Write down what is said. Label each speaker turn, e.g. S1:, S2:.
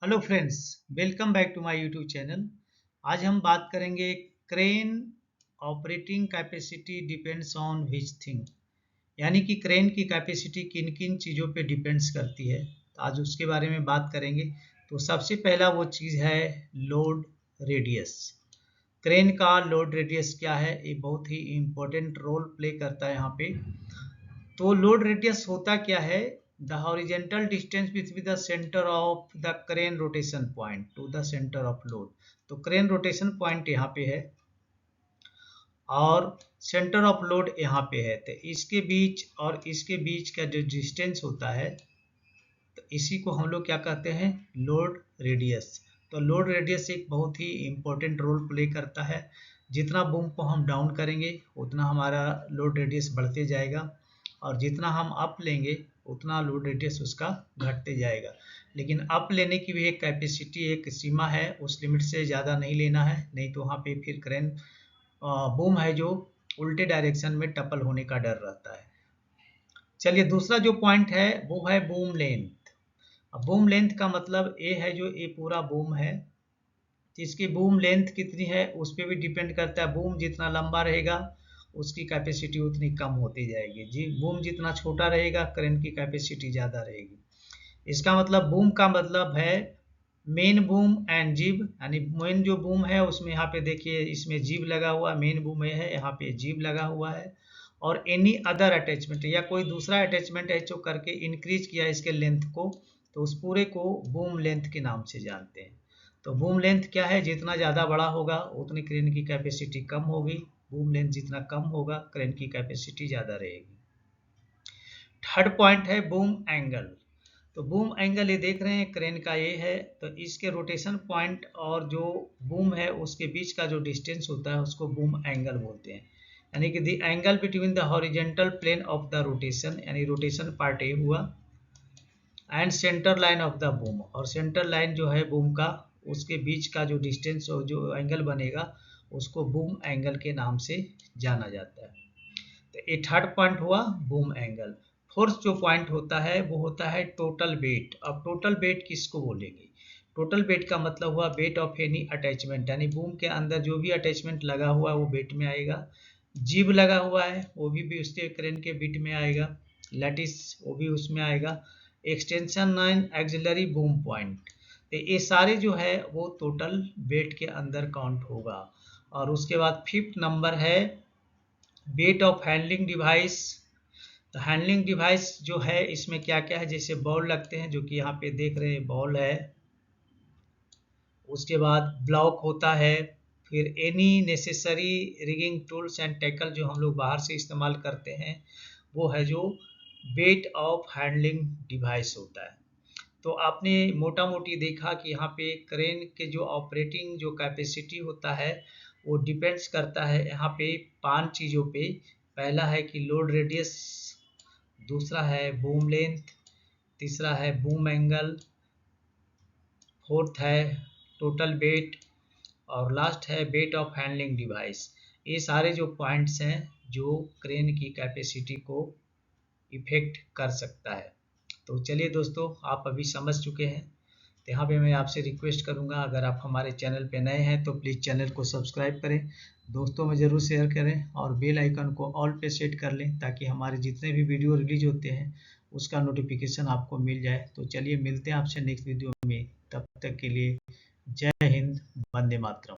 S1: Hello friends, welcome back to my YouTube channel. आज हम बात करेंगे crane operating capacity depends on which thing, यानी कि क्रेन की कैपेसिटी किन किन चीज़ों पे डिपेंड्स करती है। तो आज उसके बारे में बात करेंगे। तो सबसे पहला वो चीज़ है लोड रेडियस। क्रेन का लोड रेडियस क्या है, ये बहुत ही इम्पोर्टेंट रोल प्ले करता है यहाँ पे। तो लोड रेडियस होता क्या है? The horizontal distance between the centre of the crane rotation point two the centre of load. तो क्रेन रोटेशन पॉइंट यहाँ पे है और सेंटर ऑफ लोड यहाँ पे है, तो इसके बीच और इसके बीच का जो डिस्टेंस होता है, तो इसी को हम लोग क्या कहते हैं? Load radius. तो लोड रेडियस एक बहुत ही इम्पोर्टेंट रोल प्ले करता है। जितना बूम को हम डाउन करेंगे उतना हमारा लोड रेडियस बढ़ते जाएगा, और जितना हम अप लेंगे उतना लोड रेडियस उसका घटते जाएगा। लेकिन अप लेने की भी एक कैपेसिटी, एक सीमा है, उस लिमिट से ज़्यादा नहीं लेना है, नहीं तो वहाँ पे फिर क्रेन बूम है जो उल्टे डायरेक्शन में टपल होने का डर रहता है। चलिए, दूसरा जो पॉइंट है वो है बूम लेंथ। अब बूम लेंथ का मतलब ये है, जो ये पूरा बूम है, इसकी बूम लेंथ कितनी है उस पर भी डिपेंड करता है। बूम जितना लंबा रहेगा उसकी कैपेसिटी उतनी कम होती जाएगी जी। बूम जितना छोटा रहेगा क्रेन की कैपेसिटी ज़्यादा रहेगी। इसका मतलब बूम का मतलब है मेन बूम एंड जिब, यानी मेन जो बूम है उसमें यहाँ पे देखिए इसमें जिब लगा हुआ, मेन बूम है यहाँ पे जिब लगा हुआ है, और एनी अदर अटैचमेंट या कोई दूसरा अटैचमेंट है जो करके इंक्रीज किया इसके लेंथ को, तो उस पूरे को बूम लेंथ के नाम से जानते हैं। तो बूम लेंथ क्या है? जितना ज़्यादा बड़ा होगा उतनी क्रेन की कैपेसिटी कम होगी। बूम लेंथ जितना कम होगा क्रेन की कैपेसिटी ज़्यादा रहेगी। थर्ड पॉइंट है बूम एंगल। तो बूम एंगल ये देख रहे हैं क्रेन का ये है, तो इसके रोटेशन पॉइंट और जो बूम है उसके बीच का जो डिस्टेंस होता है उसको बूम एंगल बोलते हैं। यानी कि the angle between the horizontal plane of the rotation, यानी रोटेशन पार्ट ए हुआ, and centre line of the boom, और सेंटर लाइन जो है बूम का उसके बीच का जो डिस्टेंस और जो एंगल बनेगा उसको बूम एंगल के नाम से जाना जाता है। तो ये थर्ड पॉइंट हुआ बूम एंगल। फोर्थ जो पॉइंट होता है वो होता है टोटल वेट। अब टोटल वेट किसको बोलेंगे? टोटल वेट का मतलब हुआ वेट ऑफ एनी अटैचमेंट, यानी बूम के अंदर जो भी अटैचमेंट लगा हुआ है वो वेट में आएगा। जिब लगा हुआ है वो भी उसके क्रेन के वेट में आएगा। लैटिस वो भी उसमें आएगा। Extension line, axillary boom point, तो ये सारे जो है वो टोटल वेट के अंदर काउंट होगा। और उसके बाद फिफ्थ नंबर है वेट ऑफ हैंडलिंग डिवाइस। तो हैंडलिंग डिवाइस जो है इसमें क्या क्या है, जैसे बॉल लगते हैं जो कि यहाँ पे देख रहे हैं बॉल है, उसके बाद ब्लॉक होता है, फिर any necessary rigging tools and tackle जो हम लोग बाहर से इस्तेमाल करते हैं, वो है जो वेट ऑफ हैंडलिंग डिवाइस होता है। तो आपने मोटा मोटी देखा कि यहाँ पे क्रेन के जो ऑपरेटिंग जो कैपेसिटी होता है वो डिपेंड्स करता है यहाँ पे 5 चीज़ों पे। पहला है कि लोड रेडियस, दूसरा है बूम लेंथ, तीसरा है बूम एंगल, फोर्थ है टोटल वेट, और लास्ट है वेट ऑफ हैंडलिंग डिवाइस। ये सारे जो पॉइंट्स हैं जो क्रेन की कैपेसिटी को इफेक्ट कर सकता है। तो चलिए दोस्तों, आप अभी समझ चुके हैं। तो यहाँ पे मैं आपसे रिक्वेस्ट करूँगा, अगर आप हमारे चैनल पे नए हैं तो प्लीज़ चैनल को सब्सक्राइब करें, दोस्तों में ज़रूर शेयर करें, और बेल आइकन को ऑल पे सेट कर लें ताकि हमारे जितने भी वीडियो रिलीज होते हैं उसका नोटिफिकेशन आपको मिल जाए। तो चलिए, मिलते हैं आपसे नेक्स्ट वीडियो में। तब तक के लिए जय हिंद, वंदे मातरम।